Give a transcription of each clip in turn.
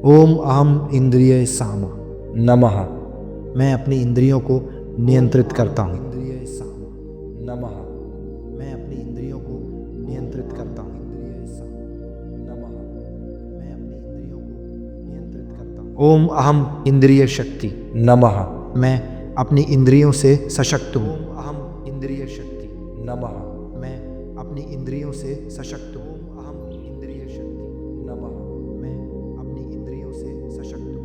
ओम अहम इंद्रिय साम। नमः। मैं अपनी इंद्रियों को नियंत्रित करता हूँ। नमः। मैं अपनी इंद्रियों को नियंत्रित करता हूँ। नमः। मैं अपनी इंद्रियों को नियंत्रित करता हूँ। ओम अहम इंद्रिय शक्ति। नमः। मैं अपनी इंद्रियों से सशक्त हूँ। ओम अहम इंद्रिय शक्ति। नमः। मैं अपनी इंद्रियों से सशक्त हूँ। ओम अहम इंद्रिय शक्ति। नमः। मैं अपनी इंद्रियों से सशक्त हूँ।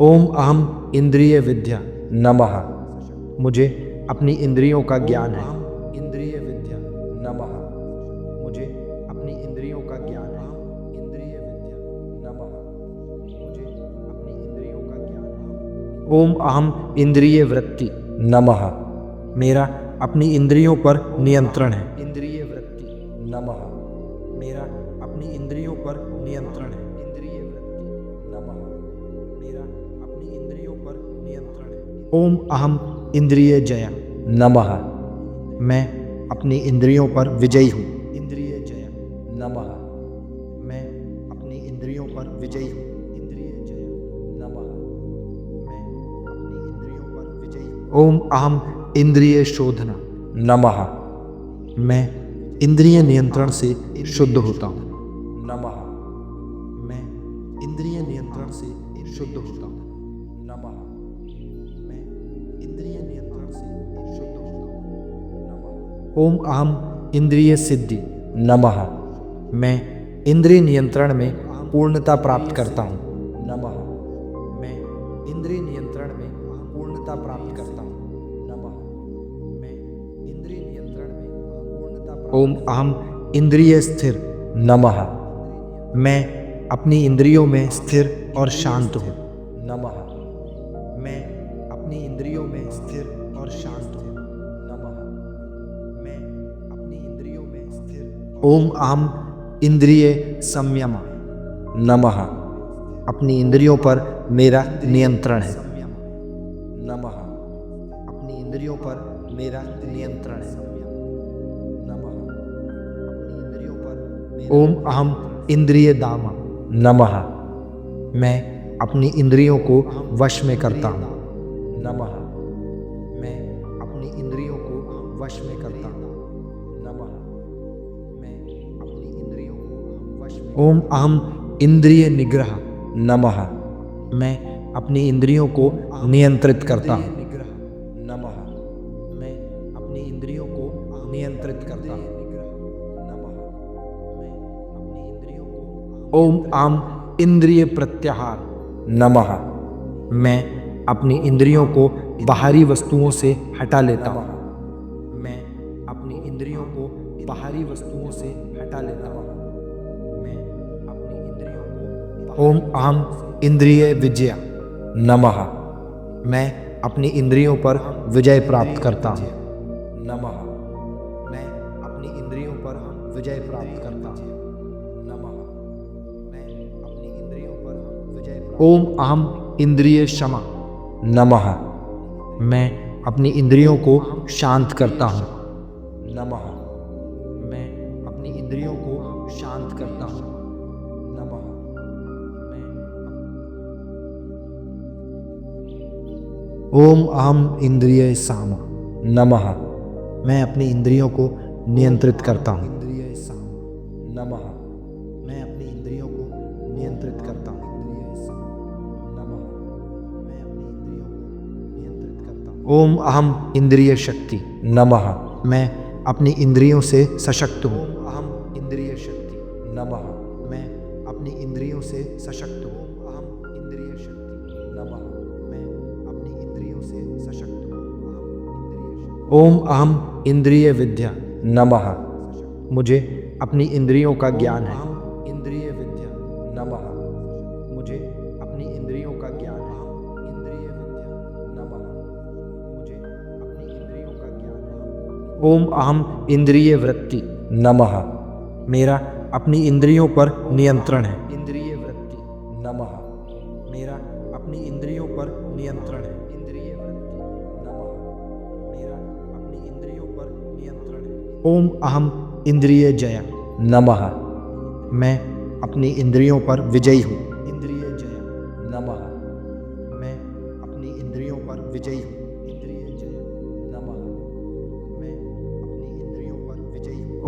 ओम अहम इंद्रिय विद्या। नमः। मुझे अपनी इंद्रियों का ज्ञान है। इंद्रिय विद्या। नमः। मुझे अपनी इंद्रियों का ज्ञान है। इंद्रिय विद्या। नमः। मुझे अपनी इंद्रियों का ज्ञान है। ओम अहम इंद्रिय वृत्ति। नमः। मेरा अपनी इंद्रियों पर नियंत्रण है। इंद्रिय वृत्ति। नमः। मेरा अपनी इंद्रियों पर नियंत्रण है। इंद्रिय वृत्ति। नमः। मेरा अपनी इंद्रियों पर नियंत्रण है। ओम अहम इंद्रिय जया। नमः। मैं अपनी इंद्रियों पर विजयी हूँ। इंद्रिय जया। नमः। मैं अपनी इंद्रियों पर विजयी हूँ। इंद्रिय जया। नमः। मैं अपनी इंद्रियों पर विजयी हूँ। ओम अहम इंद्रिय शोधना। नमः। मैं इंद्रिय नियंत्रण से शुद्ध होता हूँ। नमः। मैं इंद्रिय नियंत्रण से शुद्ध होता हूँ। नमः। मैं इंद्रिय नियंत्रण से शुद्ध होता हूँ। नमः। ओम अहम इंद्रिय सिद्धि। नमः। मैं इंद्रिय नियंत्रण में पूर्णता प्राप्त करता हूँ। नमः। मैं इंद्रिय नियंत्रण में पूर्णता प्राप्त करता हूँ। नमः। मैं इंद्रिय नियंत्रण में पूर्णता प्राप्त। ओम अहम इंद्रिय स्थिर। नमः। मैं अपनी इंद्रियों में स्थिर और शांत हूँ। नमः। मैं अपनी इंद्रियों में स्थिर और शांत हूँ। नमः। मैं अपनी इंद्रियों में स्थिर। ओम अहम इंद्रिय संयम। नमः। अपनी इंद्रियों पर मेरा नियंत्रण है। नमः। अपनी इंद्रियों पर मेरा नियंत्रण है। नमः। अपनी इंद्रियों पर ओम अहम इंद्रिय दाम। नमः। मैं अपनी इंद्रियों को वश में करता हूँ। नमः। मैं अपनी इंद्रियों को वश में करता हूँ। नमः। मैं अपनी इंद्रियों को वश में। ओम अहम इंद्रिय निग्रह। नमः। मैं अपनी इंद्रियों को नियंत्रित करता हूँ। नमः। मैं अपनी इंद्रियों को नियंत्रित करता हूँ। नमः। मैं अपनी इंद्रियों को। ओम अहम इंद्रिय प्रत्याहार। नमः। मैं अपनी इंद्रियों को बाहरी वस्तुओं से हटा लेता हूँ। मैं अपनी इंद्रियों को बाहरी वस्तुओं से हटा लेता हूँ। मैं अपनी इंद्रियों को। ओम अहम इंद्रिय विजय। नमः। मैं अपनी इंद्रियों पर विजय प्राप्त करता हूँ। नमः। मैं अपनी इंद्रियों पर विजय प्राप्त करता हूँ। नमः। मैं अपनी इंद्रियों पर विजय प्राप्त। ओम अहम इंद्रिय क्षमा। नमः। मैं अपनी इंद्रियों को शांत करता हूँ। नमः। मैं अपनी इंद्रियों को शांत करता हूँ। नमः। मैं ओम अहम इंद्रिय साम। नमः। मैं अपनी इंद्रियों को नियंत्रित करता हूँ। नमः। मैं अपनी इंद्रियों को नियंत्रित करता हूँ। नमः। मैं अपनी इंद्रियों को नियंत्रित करता हूँ। ओम अहम इंद्रिय शक्ति। नमः। मैं अपनी इंद्रियों से सशक्त हूँ। ओम अहम इंद्रिय शक्ति। नमः। मैं अपनी इंद्रियों से सशक्त हूँ। ओम अहम इंद्रिय शक्ति। नमः। मैं अपनी इंद्रियों से सशक्त हूँ। ओम अहम इंद्रिय विद्या। नमः। मुझे अपनी इंद्रियों का ज्ञान है। इंद्रिय विद्या। नमः। मुझे अपनी इंद्रियों का ज्ञान है। इंद्रिय विद्या। नमः। मुझे अपनी इंद्रियों का ज्ञान है। ओम अहम इंद्रिय वृत्ति। नमः। मेरा अपनी इंद्रियों पर नियंत्रण है। इंद्रिय वृत्ति। नमः। मेरा अपनी इंद्रियों पर नियंत्रण है। इंद्रिय वृत्ति। नमः। मेरा अपनी इंद्रियों पर नियंत्रण है। ओम अहम इंद्रिय जया। नमः। मैं अपनी इंद्रियों पर विजयी हूँ।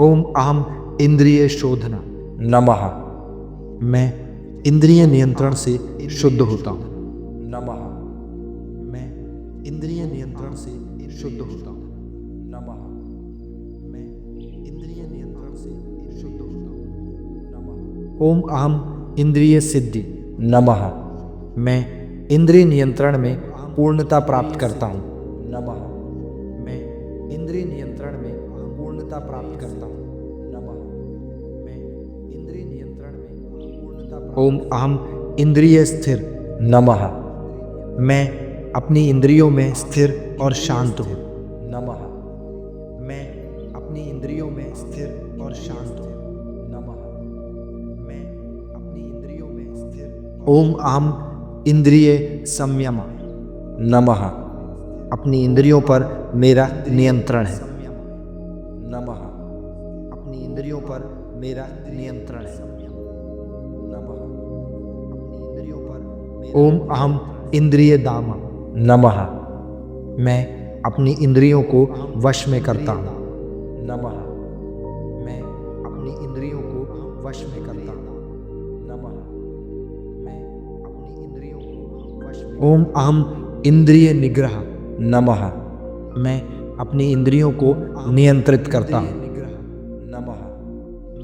ओम अहम इंद्रिय शोधना। नमः मैं इंद्रिय नियंत्रण से शुद्ध होता हूँ। नमः मैं इंद्रिय नियंत्रण से शुद्ध होता हूँ। नमः मैं इंद्रिय नियंत्रण से शुद्ध होता हूँ। नमः ओम अहम इंद्रिय सिद्धि। नमः मैं इंद्रिय नियंत्रण में पूर्णता प्राप्त करता हूँ। नमः मैं इंद्रिय नियंत्रण में पूर्णता प्राप्त करता हूँ। नमः मैं इंद्रिय नियंत्रण में पूर्णता प्राप्त ओम अहम इंद्रिय स्थिर। नमः मैं अपनी इंद्रियों में स्थिर और शांत हूँ। नमः मैं अपनी इंद्रियों में स्थिर और शांत हूँ। नमः मैं अपनी इंद्रियों में स्थिर। ओम अहम इंद्रिय संयम। नमः अपनी इंद्रियों पर मेरा नियंत्रण है। नमः अपनी इंद्रियों पर मेरा नियंत्रण है। नमः अपनी इंद्रियों पर ओम अहम इंद्रिय दाम। नमः मैं अपनी इंद्रियों को वश में करता हूँ। नमः मैं अपनी इंद्रियों को वश में करता हूँ। नमः मैं अपनी इंद्रियों को वश में ओम अहम इंद्रिय निग्रह। नमः मैं अपनी इंद्रियों को नियंत्रित करता हूँ। नमः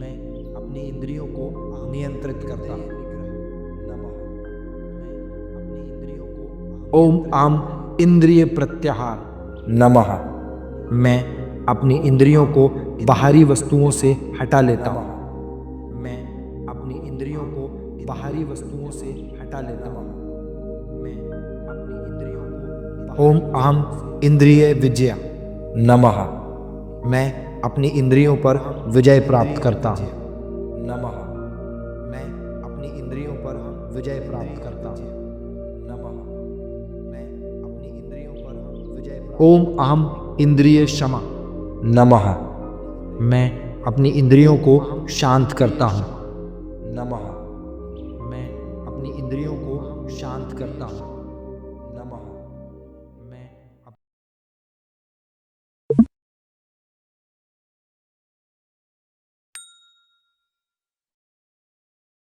मैं अपनी इंद्रियों को नियंत्रित करता हूँ। नमः मैं अपनी इंद्रियों को ओम अहम इंद्रिय प्रत्याहार। नमः मैं अपनी इंद्रियों को बाहरी वस्तुओं से हटा लेता हूँ। मैं अपनी इंद्रियों को बाहरी वस्तुओं से हटा लेता हूँ। मैं अपनी इंद्रियों को ओम अहम इंद्रिय विजय। नमः मैं अपनी इंद्रियों पर विजय प्राप्त करता हूँ। नमः मैं अपनी इंद्रियों पर विजय प्राप्त करता हूँ। नमः मैं अपनी इंद्रियों पर विजय प्राप्त ओम अहम इंद्रिय क्षमा। नमः मैं अपनी इंद्रियों को शांत करता हूँ। नमः मैं अपनी इंद्रियों को शांत करता हूँ। नमः